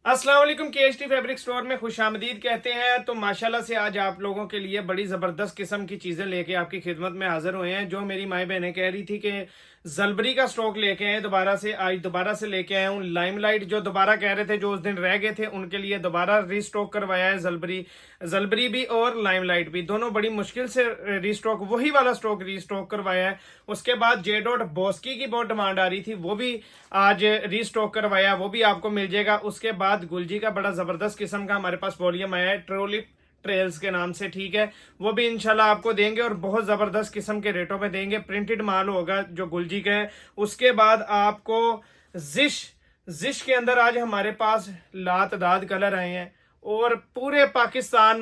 अस्सलाम वालेकुम। केएचटी fabric store में खुशामदीद कहते हैं। तो माशाल्लाह से आज आप लोगों के लिए बड़ी ज़बरदस्त किस्म की चीज़ें लेके आपकी खिदमत में हाजिर हुए हैं। जो मेरी माई बहनें कह रही थी कि जलबरी का स्टॉक लेके आए दोबारा से, आज दोबारा से लेके आया हूँ। लाइमलाइट जो दोबारा कह रहे थे, जो उस दिन रह गए थे, उनके लिए दोबारा रीस्टॉक करवाया है। जलबरी जलबरी भी और लाइमलाइट भी, दोनों बड़ी मुश्किल से रीस्टॉक, वही वाला स्टॉक रीस्टॉक करवाया है। उसके बाद जे डॉट बॉस्की की बहुत डिमांड आ रही थी, वो भी आज रीस्टॉक करवाया, वो भी आपको मिल जाएगा। उसके बाद गुलजी का बड़ा जबरदस्त किस्म का हमारे पास वॉल्यूम आया है, ट्रोलिप ट्रेल्स के नाम से, ठीक है। वो भी इंशाल्लाह आपको देंगे और बहुत जबरदस्त किस्म के रेटों पे देंगे। प्रिंटेड माल होगा जो गुलजी का है। उसके बाद आपको जिश जिश के अंदर आज हमारे पास लातदाद कलर आए हैं और पूरे पाकिस्तान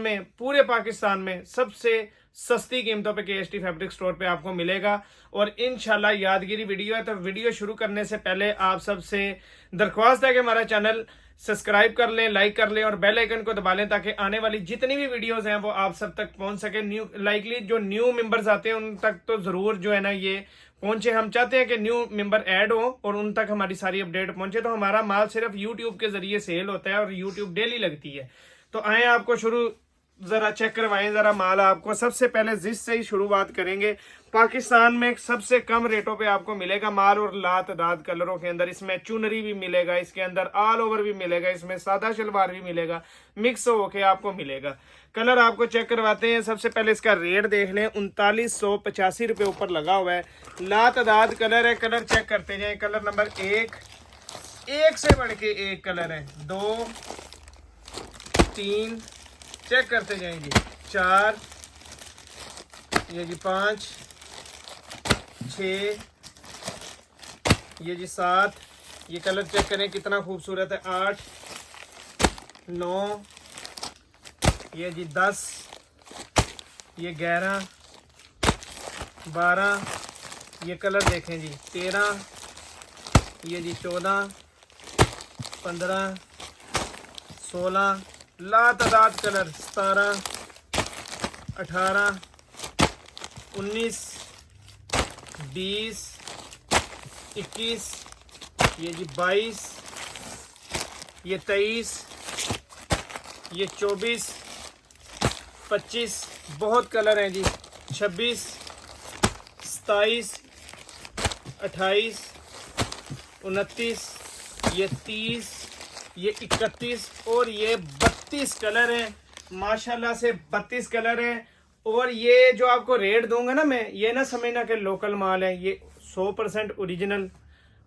में सबसे सस्ती कीमतों पे केएचटी फैब्रिक स्टोर पे आपको मिलेगा। और इंशाल्लाह यादगिरी वीडियो है, तो वीडियो शुरू करने से पहले आप सबसे दरख्वास्त है कि हमारा चैनल सब्सक्राइब कर लें, लाइक कर लें और बेल आइकन को दबा लें, ताकि आने वाली जितनी भी वीडियोस हैं वो आप सब तक पहुंच सके। जो न्यू मेंबर्स आते हैं उन तक तो जरूर जो है ना ये पहुंचे। हम चाहते हैं कि न्यू मेंबर ऐड हो और उन तक हमारी सारी अपडेट पहुंचे। तो हमारा माल सिर्फ यूट्यूब के जरिए सेल होता है और यूट्यूब डेली लगती है। तो आए आपको शुरू जरा चेक करवाएं जरा माल। आपको सबसे पहले जिस से ही शुरुआत करेंगे। पाकिस्तान में सबसे कम रेटों पे आपको मिलेगा माल और लातदाद कलरों के अंदर। इसमें चुनरी भी मिलेगा, इसके अंदर ऑल ओवर भी मिलेगा, इसमें सादा शलवार भी मिलेगा, मिक्स होके आपको मिलेगा। कलर आपको चेक करवाते हैं। सबसे पहले इसका रेट देख लें, 3985 रुपये ऊपर लगा हुआ है। लातदाद कलर है, कलर चेक करते जाए। कलर नंबर एक से बढ़ के एक कलर है, 2 3 चेक करते जाएंगे, 4, ये जी 5, 6, ये जी 7, ये कलर चेक करें कितना खूबसूरत है, 8, 9, ये जी 10, ये 11, 12, ये कलर देखें जी 13, ये जी 14, 15, 16, लातदाद कलर 17, 18, 19, 20, 21, ये जी 22, ये 23, ये 24, 25, बहुत कलर हैं जी, 26, 27, 28, 29, ये 30, ये 31 और ये 32 कलर हैं। माशाल्लाह से 32 कलर हैं। और ये जो आपको रेट दूंगा ना मैं, ये ना समझना कि लोकल माल है, ये 100% ओरिजिनल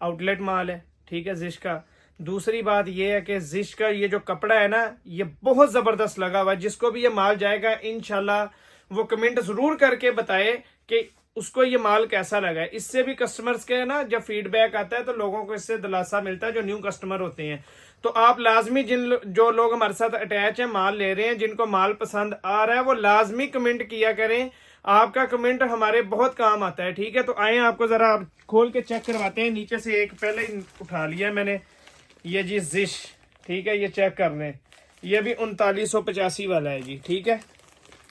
आउटलेट माल है, ठीक है, जिश का। दूसरी बात ये है कि जिश का ये जो कपड़ा है ना, ये बहुत ज़बरदस्त लगा हुआ है। जिसको भी ये माल जाएगा इंशाल्लाह वो कमेंट ज़रूर करके बताए कि उसको ये माल कैसा लगा है। इससे भी कस्टमर्स के ना जब फीडबैक आता है तो लोगों को इससे दिलासा मिलता है, जो न्यू कस्टमर होते हैं। तो आप लाजमी जो लोग हमारे साथ अटैच हैं, माल ले रहे हैं, जिनको माल पसंद आ रहा है, वो लाजमी कमेंट किया करें। आपका कमेंट हमारे बहुत काम आता है, ठीक है। तो आए आपको जरा आप खोल के चेक करवाते हैं। नीचे से एक पहले उठा लिया मैंने, ये जी जिश, ठीक है, ये चेक कर लें। ये भी 3985 वाला है जी, ठीक है।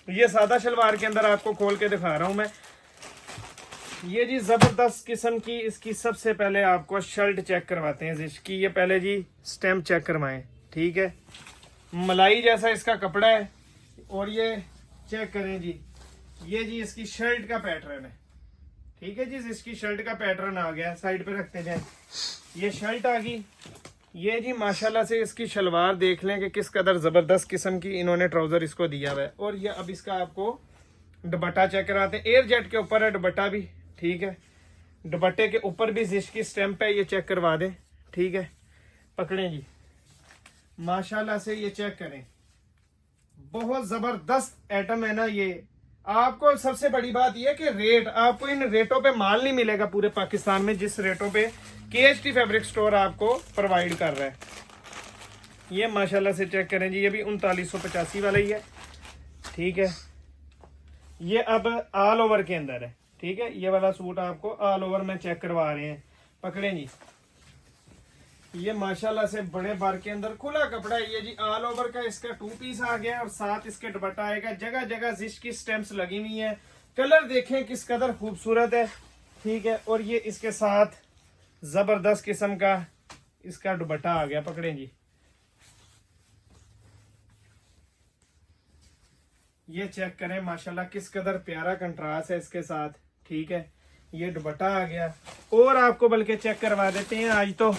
ये सादा शलवार के अंदर आपको खोल के दिखा रहा हूं मैं। ये जी जबरदस्त किस्म की इसकी सबसे पहले आपको शर्ट चेक करवाते हैं जिसकी। ये पहले जी स्टैम्प चेक करवाएं, ठीक है। मलाई जैसा इसका कपड़ा है और ये चेक करें जी, ये जी इसकी शर्ट का पैटर्न है, ठीक है जी। इसकी शर्ट का पैटर्न आ गया, साइड पे रखते जाएं। ये शर्ट आ गई। ये जी माशाल्लाह से इसकी शलवार देख लें कि किस कदर जबरदस्त किस्म की इन्होंने ट्राउजर इसको दिया हुआ है। और ये अब इसका आपको दुपट्टा चेक कराते हैं। एयर जेट के ऊपर है दुपट्टा भी, ठीक है। दुपट्टे के ऊपर भी जिश की स्टैंप है, ये चेक करवा दें, ठीक है। पकड़ें जी, माशाल्लाह से ये चेक करें, बहुत जबरदस्त आइटम है ना ये। आपको सबसे बड़ी बात यह कि रेट, आपको इन रेटों पे माल नहीं मिलेगा पूरे पाकिस्तान में जिस रेटों पे केएचटी फैब्रिक स्टोर आपको प्रोवाइड कर रहा है। ये माशाल्लाह से चेक करें जी, ये भी 3985 वाला ही है, ठीक है। ये अब ऑल ओवर के अंदर है, ठीक है। ये वाला सूट आपको ऑल ओवर में चेक करवा रहे हैं। पकड़ें जी, ये माशाल्लाह से बड़े बार के अंदर खुला कपड़ा है। ये जी ऑल ओवर का इसका 2 पीस आ गया और साथ इसके दुपट्टा आएगा। जगह जगह जिश की स्टैंप्स लगी हुई है। कलर देखें किस कदर खूबसूरत है, ठीक है। और ये इसके साथ जबरदस्त किस्म का इसका दुपट्टा आ गया। पकड़ें जी, ये चेक करें माशाल्लाह किस कदर प्यारा कंट्रास्ट है इसके साथ। ठीक है, ये दुपट्टा आ गया। और आपको बल्कि चेक करवा देते हैं, आज तो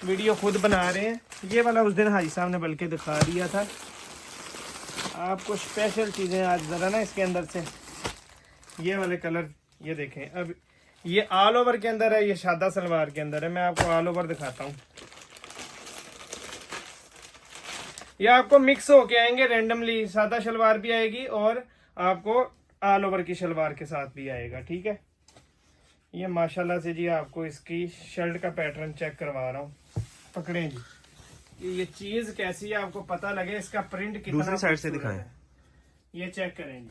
वीडियो खुद बना रहे हैं। ये वाला उस दिन हाजी साहब ने बल्कि दिखा दिया था आपको। स्पेशल चीज़ें आज ज़रा ना इसके अंदर से, ये वाले कलर ये देखें। अब ये ऑल ओवर के अंदर है, ये सादा सलवार के अंदर है। मैं आपको ऑल ओवर दिखाता हूँ। ये आपको मिक्स होके आएंगे रैंडमली, सादा शलवार भी आएगी और आपको ऑल ओवर की शलवार के साथ भी आएगा। ठीक है, ये माशाल्लाह से जी आपको इसकी शर्ट का पैटर्न चेक करवा रहा हूँ। पकड़ें जी, ये चीज कैसी है आपको पता लगे, इसका प्रिंट कितना। दूसरी साइड से दिखाएं। ये चेक करें जी,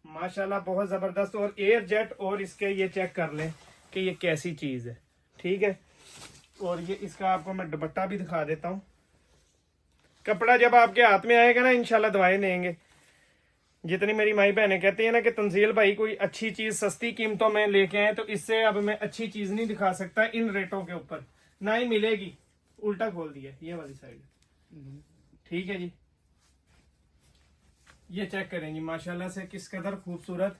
माशाल्लाह बहुत जबरदस्त। और एयर जेट, और इसके ये चेक कर लें कि ये कैसी चीज है। ठीक है, और ये इसका आपको मैं दुपट्टा भी दिखा देता हूँ। कपड़ा जब आपके हाथ में आएगा ना, इंशाल्लाह दवाएं देंगे। जितनी मेरी माई बहनें कहती है ना कि तंजील भाई कोई अच्छी चीज सस्ती कीमतों में लेके आए, तो इससे अब मैं अच्छी चीज नहीं दिखा सकता इन रेटों के ऊपर, ना ही मिलेगी। उल्टा खोल दिया ये वाली साइड। ठीक है जी, ये चेक करेंगे माशाल्लाह से किस कदर खूबसूरत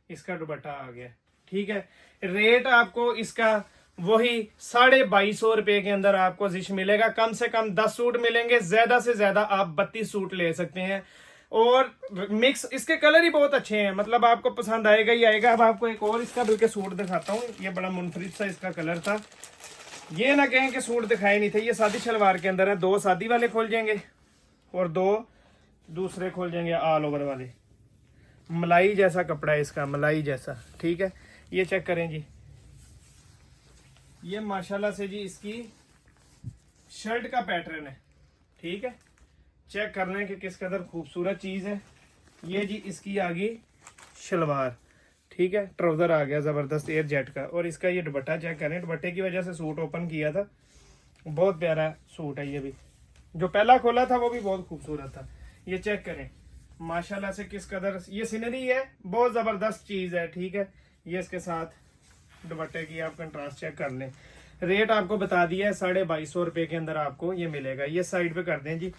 इसका दुपट्टा आ गया। ठीक है, रेट आपको इसका वही 2250 रुपए के अंदर आपको जिश मिलेगा। कम से कम 10 सूट मिलेंगे, ज्यादा से ज्यादा आप 32 सूट ले सकते हैं। और मिक्स इसके कलर ही बहुत अच्छे हैं, मतलब आपको पसंद आएगा ही आएगा। अब आपको एक और इसका बल्कि सूट दिखाता हूँ। ये बड़ा मुनफरिद सा इसका कलर था। ये ना कहें कि सूट दिखाए नहीं थे। ये सादी शलवार के अंदर है, 2 सादी वाले खोल जाएंगे और 2 दूसरे खोल जाएंगे ऑल ओवर वाले। मलाई जैसा कपड़ा है इसका, मलाई जैसा। ठीक है, ये चेक करें जी, ये माशाल्लाह से जी इसकी शर्ट का पैटर्न है। ठीक है, चेक कर लें कि किस कदर खूबसूरत चीज है। ये जी इसकी आ गई शलवार। ठीक है, ट्राउजर आ गया जबरदस्त एयर जेट का। और इसका ये दुपट्टा चेक करें, दुपट्टे की वजह से सूट ओपन किया था। बहुत प्यारा सूट है ये भी, जो पहला खोला था वो भी बहुत खूबसूरत था। ये चेक करें माशाल्लाह से किस कदर ये सीनरी है, बहुत जबरदस्त चीज है। ठीक है, ये इसके साथ दुपट्टे की आप कंट्रास्ट चेक कर लें। रेट आपको बता दिया है, 2250 रुपए के अंदर आपको ये मिलेगा। ये साइड पे कर दें जी।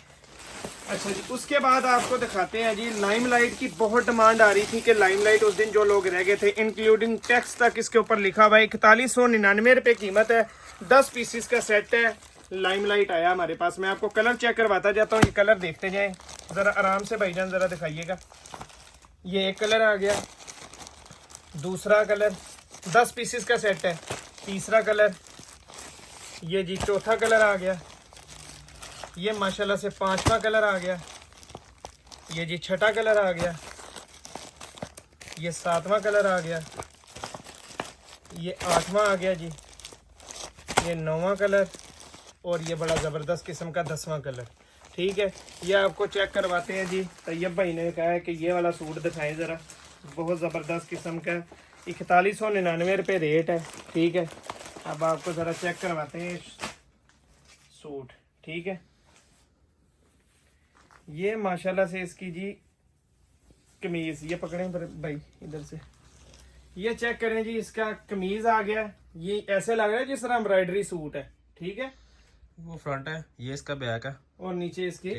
अच्छा जी, उसके बाद आपको दिखाते हैं जी, लाइमलाइट की बहुत डिमांड आ रही थी कि लाइमलाइट उस दिन जो लोग रह गए थे, इंक्लूडिंग टैक्स तक इसके ऊपर लिखा हुआ है। 4199 रुपए कीमत है, 10 पीसीस का सेट है। लाइमलाइट आया हमारे पास। मैं आपको कलर चेक करवाता जाता हूँ। ये कलर देखते जाएं जरा आराम से भाईजान, जरा दिखाइएगा। ये एक कलर आ गया, दूसरा कलर, 10 पीसेस का सेट है। तीसरा कलर, ये जी चौथा कलर आ गया। ये माशाल्लाह से 5वां कलर आ गया। ये जी 6ठा कलर आ गया। ये 7वां कलर आ गया। ये 8वां आ गया जी। ये 9वां कलर, और ये बड़ा ज़बरदस्त किस्म का 10वां कलर। ठीक है, ये आपको चेक करवाते हैं जी। तैयब भाई ने कहा है कि ये वाला सूट दिखाएं ज़रा, बहुत ज़बरदस्त किस्म का। 4199 रुपये रेट है। ठीक है, अब आपको ज़रा चेक करवाते हैं सूट। ठीक है, ये माशाल्लाह से इसकी जी कमीज़, ये पकड़ें भाई इधर से, ये चेक करें जी। इसका कमीज़ आ गया, ये ऐसे लग रहा है जिस तरह एम्ब्रॉयडरी सूट है। ठीक है, वो फ्रंट है, ये इसका बैक है, और नीचे इसकी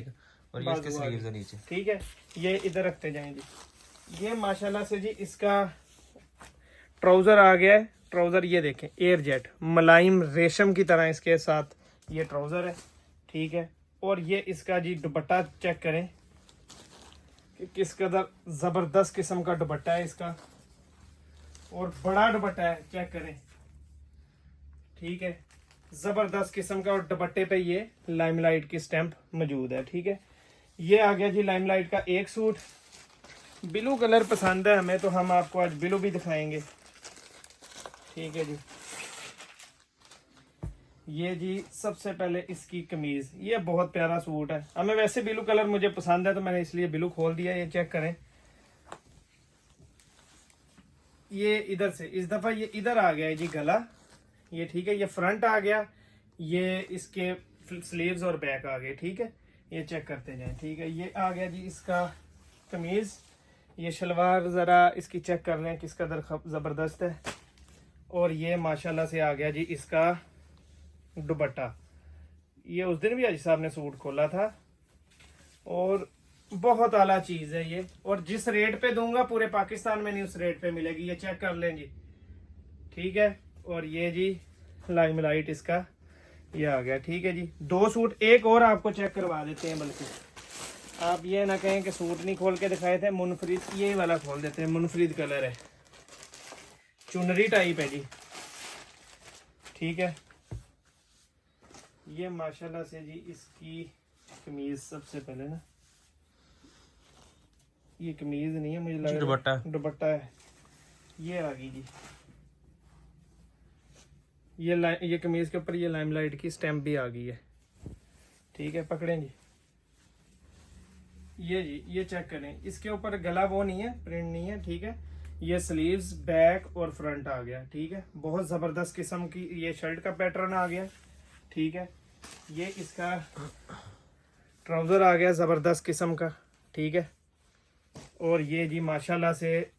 और ये इसके स्लीव्स है नीचे। ठीक है, ये इधर रखते जाएं जी। ये माशाल्लाह से जी इसका ट्राउजर आ गया है। ट्राउजर ये देखें, एयर जेट मुलायम रेशम की तरह इसके साथ ये ट्राउजर है। ठीक है, और ये इसका जी दुपट्टा चेक करें कि किस कदर जबरदस्त किस्म का दुपट्टा है इसका, और बड़ा दुपट्टा है, चेक करें। ठीक है, जबरदस्त किस्म का, और दुपट्टे पे ये लाइमलाइट की स्टैंप मौजूद है। ठीक है, ये आ गया जी लाइमलाइट का एक सूट। ब्लू कलर पसंद है हमें, तो हम आपको आज ब्लू भी दिखाएंगे। ठीक है जी, ये जी सबसे पहले इसकी कमीज, ये बहुत प्यारा सूट है। हमें वैसे ब्लू कलर मुझे पसंद है, तो मैंने इसलिए ब्लू खोल दिया। ये चेक करें, ये इधर से इस दफा ये इधर आ गया है जी गला। ये ठीक है, ये फ्रंट आ गया, ये इसके स्लीव्स और बैक आ गए। ठीक है, ये चेक करते जाएं। ठीक है, ये आ गया जी इसका कमीज। ये शलवार जरा इसकी चेक कर लें किस कदर जबरदस्त है। और ये माशाल्लाह से आ गया जी इसका दुपट्टा। ये उस दिन भी हाजी साहब ने सूट खोला था, और बहुत आला चीज है ये, और जिस रेट पे दूंगा पूरे पाकिस्तान में नहीं उस रेट पे मिलेगी, ये चेक कर लें जी। ठीक है, और ये जी लाइमलाइट इसका ये आ गया। ठीक है जी, 2 सूट एक और आपको चेक करवा देते हैं, बल्कि आप ये ना कहें कि सूट नहीं खोल के दिखाए थे। मुनफरिद ये वाला खोल देते हैं, मुनफरिद कलर है, चुनरी टाइप है जी। ठीक है, ये माशाल्लाह से जी इसकी कमीज सबसे पहले ना, ये कमीज नहीं है, मुझे लग रहा दुपट्टा है दुपट्टा है। ये आ गई जी, ये कमीज के ऊपर ये लाइमलाइट की स्टैम्प भी आ गई है। ठीक है, पकड़ें जी, ये जी ये चेक करें, इसके ऊपर गला वो नहीं है, प्रिंट नहीं है। ठीक है, ये स्लीव्स बैक और फ्रंट आ गया। ठीक है, बहुत ज़बरदस्त किस्म की ये शर्ट का पैटर्न आ गया। ठीक है, ये इसका ट्राउज़र आ गया ज़बरदस्त किस्म का। ठीक है, और ये जी माशाल्लाह से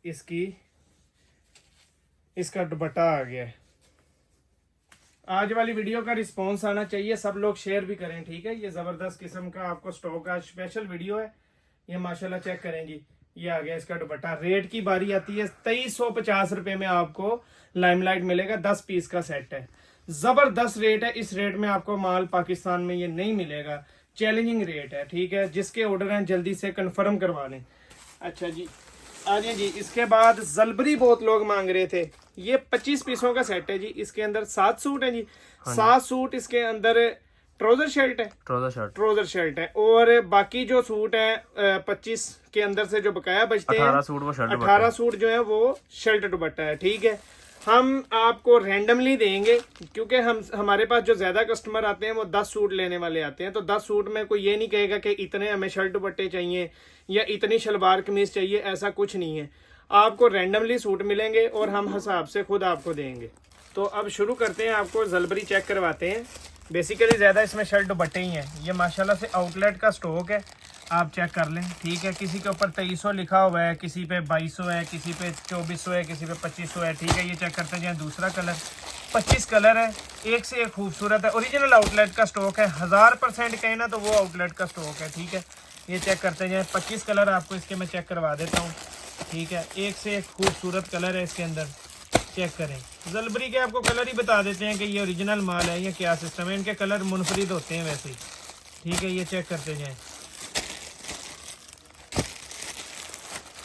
इसका दुपट्टा आ गया है। आज वाली वीडियो का रिस्पांस आना चाहिए, सब लोग शेयर भी करें। ठीक है, ये ज़बरदस्त किस्म का आपको स्टॉक का स्पेशल वीडियो है। ये माशाल्लाह चेक करें जी, ये आ गया इसका दुपट्टा। रेट की बारी आती है 2350 रुपये में आपको लाइमलाइट मिलेगा, 10 पीस का सेट है। ज़बरदस्त रेट है, इस रेट में आपको माल पाकिस्तान में ये नहीं मिलेगा, चैलेंजिंग रेट है। ठीक है, जिसके ऑर्डर हैं जल्दी से कंफर्म करवा लें। अच्छा जी, आ जाए जी। इसके बाद जलबरी बहुत लोग मांग रहे थे, ये 25 पीसों का सेट है जी। इसके अंदर 7 सूट है जी, 7 सूट इसके अंदर ट्राउजर शर्ट है, ट्राउजर शर्ट है, और बाकी जो सूट है 25 के अंदर से जो बकाया बचते हैं 18 सूट वो शर्ट 18 सूट जो है वो शर्ट दुपट्टा है। ठीक है, हम आपको रैंडमली देंगे, क्योंकि हमारे पास जो ज्यादा कस्टमर आते हैं वो 10 सूट लेने वाले आते हैं, तो 10 सूट में कोई ये नहीं कहेगा कि इतने हमें शर्ट दुपट्टे चाहिए या इतनी शलवार कमीज चाहिए, ऐसा कुछ नहीं है। आपको रैंडमली सूट मिलेंगे और हम हिसाब से खुद आपको देंगे। तो अब शुरू करते हैं, आपको जलबरी चेक करवाते हैं। बेसिकली ज़्यादा इसमें शर्ट दुपट्टे ही हैं। ये माशाल्लाह से आउटलेट का स्टॉक है, आप चेक कर लें। ठीक है, किसी के ऊपर 2300 लिखा हुआ है, किसी पे 2200 है, किसी पे 2400 है, किसी पे 2500 है। ठीक है, ये चेक करते हैं। दूसरा कलर 25 कलर है, एक से एक खूबसूरत है, ओरिजिनल आउटलेट का स्टॉक है, 1000% कहें ना तो वो आउटलेट का स्टॉक है। ठीक है, ये चेक करते हैं। 25 कलर आपको इसके मैं चेक करवा देता हूँ। ठीक है, एक से एक खूबसूरत कलर है इसके अंदर, चेक करें। जलबरी के आपको कलर ही बता देते हैं कि ये ओरिजिनल माल है या क्या सिस्टम है, इनके कलर मुनफरिद होते हैं वैसे ही। ठीक है, ये चेक करते जाएं।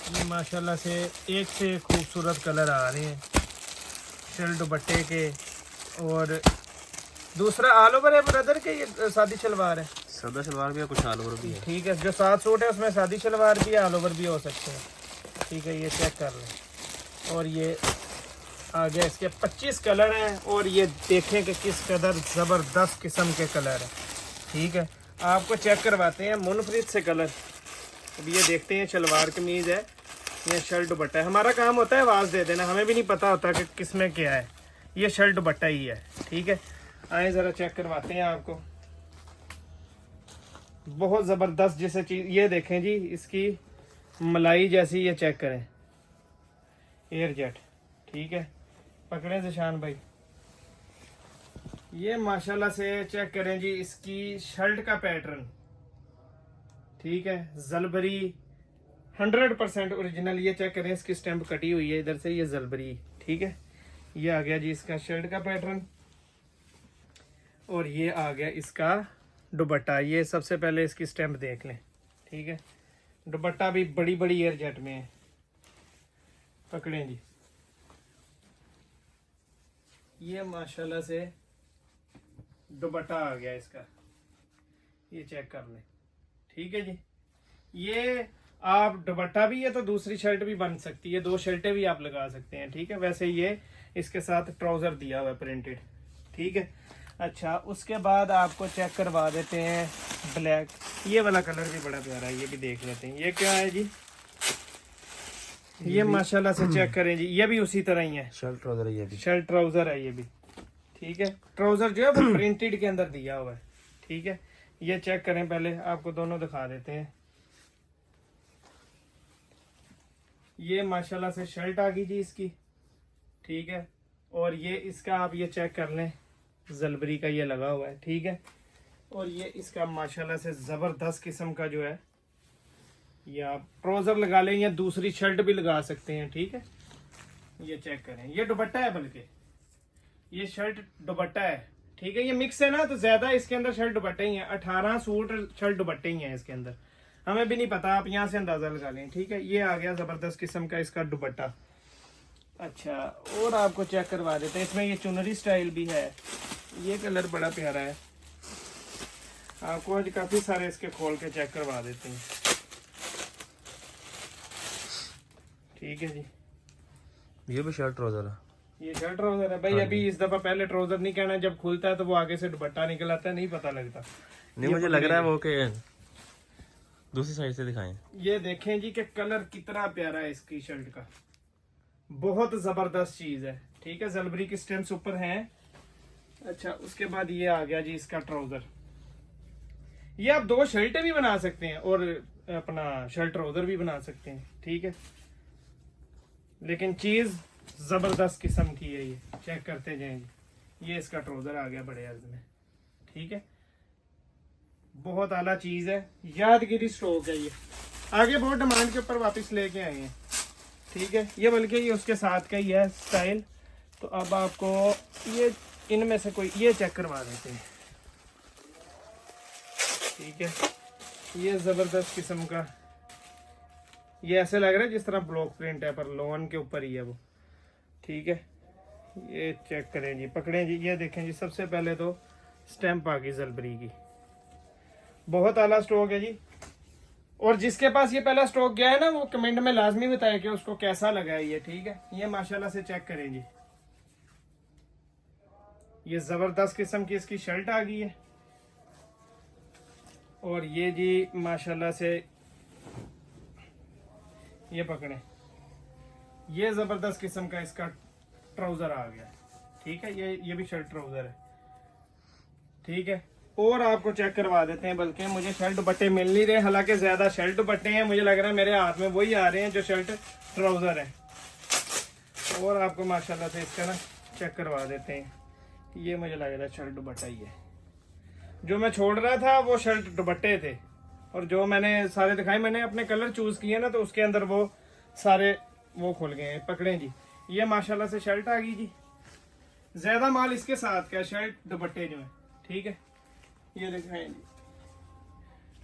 ये माशाल्लाह से एक से एक खूबसूरत कलर आ रहे हैं शर्ट दुपट्टे के। और दूसरा ऑल ओवर है ब्रदर के, ये सादी शलवार है, सादा शलवार भी है, कुछ ऑल ओवर भी है। ठीक है, जो 7 सूट है उसमें सादी शलवार भी है, ऑल ओवर भी हो सकते हैं। ठीक है, ये चेक कर लें। और ये आ गया, इसके 25 कलर हैं, और ये देखें कि किस कदर ज़बरदस्त किस्म के कलर है। ठीक है, आपको चेक करवाते हैं मुनफरिद से कलर। अब ये देखते हैं, शलवार कमीज़ है या शर्ट दुपट्टा है। हमारा काम होता है आवाज़ दे देना, हमें भी नहीं पता होता कि किस में क्या है। ये शर्ट दुपट्टा ही है। ठीक है, आए ज़रा चेक करवाते हैं आपको। बहुत ज़बरदस्त जैसे चीज़, ये देखें जी, इसकी मलाई जैसी, ये चेक करें, एयर जेट। ठीक है, पकड़े ज़िशान भाई, ये माशाल्लाह से चेक करें जी, इसकी शर्ट का पैटर्न। ठीक है, जलबरी 100% ओरिजिनल, ये चेक करें, इसकी स्टैम्प कटी हुई है इधर से, ये जलबरी। ठीक है, ये आ गया जी इसका शर्ट का पैटर्न, और ये आ गया इसका दुपट्टा। ये सबसे पहले इसकी स्टैम्प देख लें। ठीक है, दुपट्टा भी बड़ी बड़ी एयर जेट में है, पकड़ें जी। ये माशाल्लाह से दुपट्टा आ गया इसका, ये चेक कर लें। ठीक है जी, ये आप दुपट्टा भी है तो दूसरी शर्ट भी बन सकती है, 2 शर्टें भी आप लगा सकते हैं। ठीक है, वैसे ये इसके साथ ट्राउजर दिया हुआ है प्रिंटेड। ठीक है, अच्छा उसके बाद आपको चेक करवा देते हैं ब्लैक। ये वाला कलर भी बड़ा प्यारा है, ये भी देख लेते हैं। ये क्या है जी, ये माशाल्लाह से चेक करें जी, ये भी उसी तरह ही है, शर्ट ट्राउजर है, ये भी शर्ट ट्राउजर है ये भी। ठीक है, ट्राउजर जो है वो प्रिंटेड के अंदर दिया हुआ है। ठीक है, ये चेक करें, पहले आपको दोनों दिखा देते हैं। ये माशाल्लाह से शर्ट आ गई जी इसकी। ठीक है, और ये इसका आप ये चेक कर लें, जलबरी का ये लगा हुआ है। ठीक है, और ये इसका माशाल्लाह से ज़बरदस्त किस्म का जो है ये आप ट्राउजर लगा लें या दूसरी शर्ट भी लगा सकते हैं, ठीक है। ये चेक करें, ये दुपट्टा है, बल्कि ये शर्ट दुपट्टा है, ठीक है। ये मिक्स है ना, तो ज्यादा इसके अंदर शर्ट दुपट्टे ही हैं। 18 सूट शर्ट दुपट्टे ही हैं इसके अंदर, हमें भी नहीं पता, आप यहाँ से अंदाजा लगा लें, ठीक है। ये आ गया जबरदस्त किस्म का इसका दुपट्टा। अच्छा, और आपको चेक करवा देते हैं, इसमें ये चुनरी स्टाइल भी है। ये कलर बड़ा प्यारा है, आपको आज काफी सारे इसके खोल के चेक करवा देते हैं, ठीक है जी। ये भी शर्ट ट्राउजर है, ये शर्ट ट्राउजर है भाई। अभी इस दफा पहले ट्राउजर नहीं कहना, जब खुलता है तो वो आगे से दुपट्टा निकल आता है, नहीं पता लगता। नहीं मुझे लग रहा है वो के दूसरी साइड से दिखाएं। ये देखें जी कि कलर कितना प्यारा है इसकी शर्ट का, बहुत जबरदस्त चीज है, ठीक है। जलबरी की स्टेम्स ऊपर हैं। अच्छा, उसके बाद ये आ गया जी इसका ट्राउजर। ये आप 2 शर्टें भी बना सकते हैं और अपना शर्ट ट्राउजर भी बना सकते हैं, ठीक है। लेकिन चीज जबरदस्त किस्म की है, ये चेक करते जाएंगे। ये इसका ट्राउजर आ गया बड़े अर्ज में, ठीक है। बहुत आला चीज है, यादगिरी स्टॉक है ये। आगे बहुत डिमांड के ऊपर वापस लेके आए हैं, ठीक है। ये बल्कि ये उसके साथ का ही है स्टाइल। तो अब आपको ये इनमें से कोई ये चेक करवा देते हैं, ठीक है। ये जबरदस्त किस्म का, ये ऐसे लग रहा है जिस तरह ब्लॉक प्रिंट है, पर लोन के ऊपर ही है वो, ठीक है। ये चेक करें जी, पकड़ें जी, ये देखें जी। सबसे पहले तो स्टैंप आ गई जलबरी की, बहुत आला स्टॉक है जी। और जिसके पास ये पहला स्टॉक गया है ना, वो कमेंट में लाजमी बताए कि उसको कैसा लगा है ये, ठीक है। ये माशाल्लाह से चेक करें जी, ये जबरदस्त किस्म की इसकी शर्ट आ गई है। और ये जी माशाल्लाह से ये पकड़े, ये जबरदस्त किस्म का इसका ट्राउजर आ गया, ठीक है। ये भी शर्ट ट्राउजर है, ठीक है। और आपको चेक करवा देते हैं, बल्कि मुझे शर्ट दुपट्टे मिल नहीं रहे, हालांकि ज्यादा शर्ट दुपट्टे हैं, मुझे लग रहा है मेरे हाथ में वही आ रहे हैं जो शर्ट ट्राउजर है। और आपको माशाल्लाह से इसका ना चेक करवा देते हैं, ये मुझे लग रहा है शर्ट दुपट्टा ही है। जो मैं छोड़ रहा था वो शर्ट दुपट्टे थे, और जो मैंने सारे दिखाए, मैंने अपने कलर चूज किए ना, तो उसके अंदर वो सारे वो खुल गए हैं। पकड़े जी, ये माशाल्लाह से शर्ट आ गई जी। ज्यादा माल इसके साथ का शर्ट दुपट्टे जो है, ठीक है। ये दिखाएं जी,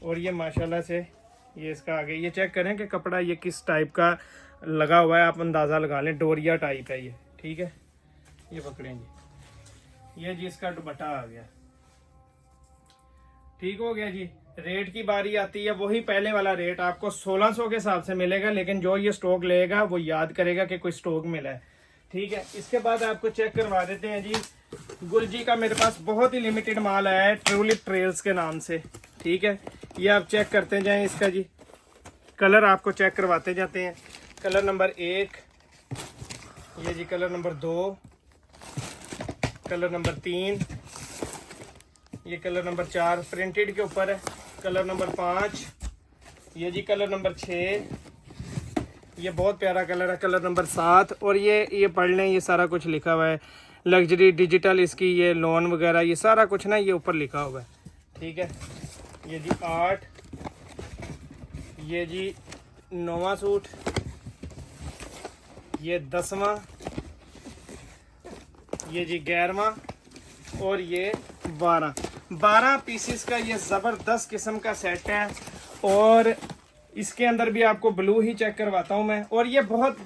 और ये माशाल्लाह से ये इसका आगे ये चेक करें कि कपड़ा ये किस टाइप का लगा हुआ है, आप अंदाजा लगा लें, डोरिया टाइप है ये, ठीक है। ये पकड़ें जी, ये जी इसका दुपट्टा आ गया, ठीक हो गया जी। रेट की बारी आती है, वही पहले वाला रेट आपको 1600 के हिसाब से मिलेगा, लेकिन जो ये स्टॉक लेगा वो याद करेगा कि कोई स्टॉक मिला है, ठीक है। इसके बाद आपको चेक करवा देते हैं जी, गुलजी का मेरे पास बहुत ही लिमिटेड माल आया है, ट्यूलिप ट्रेल्स के नाम से, ठीक है। ये आप चेक करते जाएं इसका जी, कलर आपको चेक करवाते जाते हैं। कलर नंबर 1, ये जी कलर नंबर 2, कलर नंबर 3, ये कलर नंबर 4 प्रिंटेड के ऊपर है, कलर नंबर 5, ये जी कलर नंबर 6, ये बहुत प्यारा कलर है, कलर नंबर 7। और ये पढ़ लें, ये सारा कुछ लिखा हुआ है, लग्जरी डिजिटल इसकी ये लोन वगैरह ये सारा कुछ ना ये ऊपर लिखा हुआ है, ठीक है। ये जी 8, ये जी 9वां सूट, ये 10वां, ये जी 11वां, और ये 12 पीसेस का ये ज़बरदस्त किस्म का सेट है। और इसके अंदर भी आपको ब्लू ही चेक करवाता हूँ मैं, और ये बहुत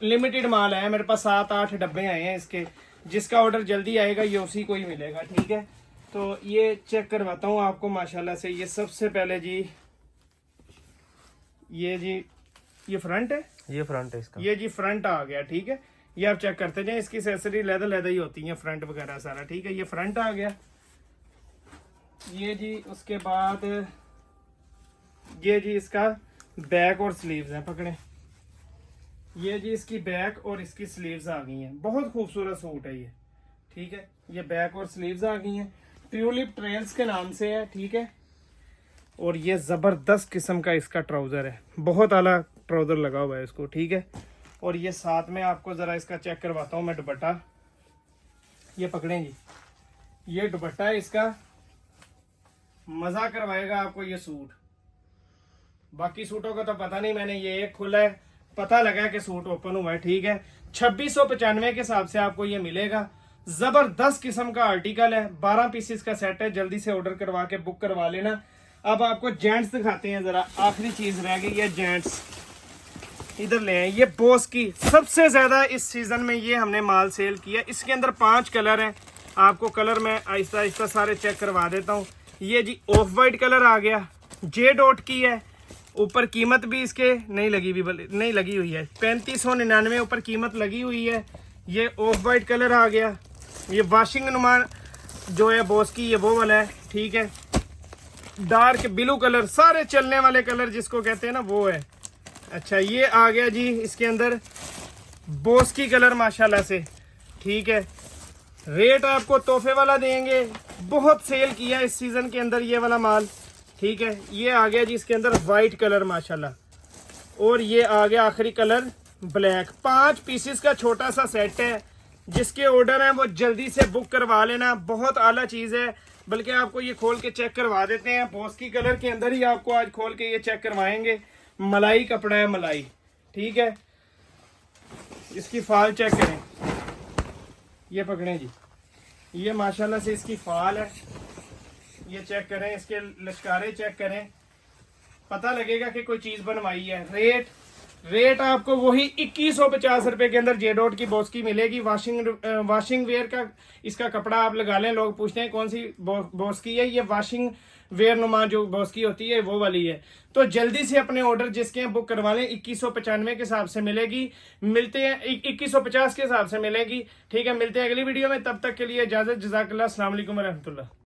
लिमिटेड माल है, मेरे पास 7-8 डब्बे आए हैं इसके, जिसका ऑर्डर जल्दी आएगा ये उसी को ही मिलेगा, ठीक है। तो ये चेक करवाता हूँ आपको माशाल्लाह से। ये सबसे पहले जी, ये जी ये फ्रंट है, ये फ्रंट है इसका, ये जी फ्रंट आ गया, ठीक है। ये आप चेक करते जाए, इसकी एक्सेसरी लेदर ही होती है, फ्रंट वगैरह सारा, ठीक है। ये फ्रंट आ गया, ये जी उसके बाद ये जी इसका बैक और स्लीव्स हैं, पकड़े, ये जी इसकी बैक और इसकी स्लीव्स आ गई हैं, बहुत खूबसूरत सूट है ये, ठीक है। ये बैक और स्लीव्स आ गई हैं, ट्यूलिप ट्रेल्स के नाम से है, ठीक है। और ये जबरदस्त किस्म का इसका ट्राउजर है, बहुत आला ट्राउजर लगा हुआ है इसको, ठीक है। और ये साथ में आपको जरा इसका चेक करवाता हूँ मैं दुपट्टा, ये पकड़ें जी, ये दुपट्टा है इसका, मजा करवाएगा आपको ये सूट, बाकी सूटों का तो पता नहीं, मैंने ये एक खोला है, पता लगा कि सूट ओपन हुआ है। ठीक है, 2695 के हिसाब से आपको ये मिलेगा। जबरदस्त किस्म का आर्टिकल है, 12 पीसेस का सेट है, जल्दी से ऑर्डर करवा के बुक करवा लेना। अब आपको जेंट्स दिखाते हैं जरा, आखिरी चीज रह गई है जेंट्स, इधर ले आए। ये बोस की सबसे ज्यादा इस सीजन में ये हमने माल सेल किया। इसके अंदर 5 कलर हैं, आपको कलर मैं आहिस्ता आहिस्ता सारे चेक करवा देता हूँ। ये जी ऑफ वाइट कलर आ गया, जे डॉट की है, ऊपर कीमत भी इसके नहीं लगी हुई है, 3599 ऊपर कीमत लगी हुई है। ये ऑफ वाइट कलर आ गया, ये वाशिंग नुमान जो है बॉस की, ये वो वाला है। ठीक है, डार्क ब्लू कलर, सारे चलने वाले कलर जिसको कहते हैं ना वो है। अच्छा, ये आ गया जी इसके अंदर बॉस की कलर माशाल्लाह से। ठीक है, रेट आपको तोहफे वाला देंगे, बहुत सेल किया इस सीजन के अंदर ये वाला माल। ठीक है, ये आ गया जी इसके अंदर वाइट कलर माशाल्लाह, और ये आ गया आखिरी कलर ब्लैक। 5 पीसेस का छोटा सा सेट है, जिसके ऑर्डर हैं वो जल्दी से बुक करवा लेना, बहुत आला चीज़ है। बल्कि आपको ये खोल के चेक करवा देते हैं, बॉस की कलर के अंदर ही आपको आज खोल के ये चेक करवाएंगे। मलाई कपड़ा है, मलाई। ठीक है, इसकी फाल चेक करें, ये पकड़ें जी, ये माशाल्लाह से इसकी फाल है, ये चेक करें, इसके लश्कारे चेक करें, पता लगेगा कि कोई चीज बनवाई है। रेट आपको वही 2150 रुपए के अंदर जे डॉट की बॉस की मिलेगी। वाशिंग वेयर का इसका कपड़ा आप लगा लें। लोग पूछते हैं कौन सी बॉस की है, ये वाशिंग वेयर नुमा जो बॉस की होती है वो वाली है। तो जल्दी से अपने ऑर्डर जिसके हैं बुक करवा लें, 2195 के हिसाब से मिलेगी। मिलते हैं 2150 के हिसाब से मिलेगी। ठीक है, मिलते हैं अगली वीडियो में, तब तक के लिए इजाजत। जज़ाकल्लाह, अस्सलाम वालेकुम रहमतुल्लाह।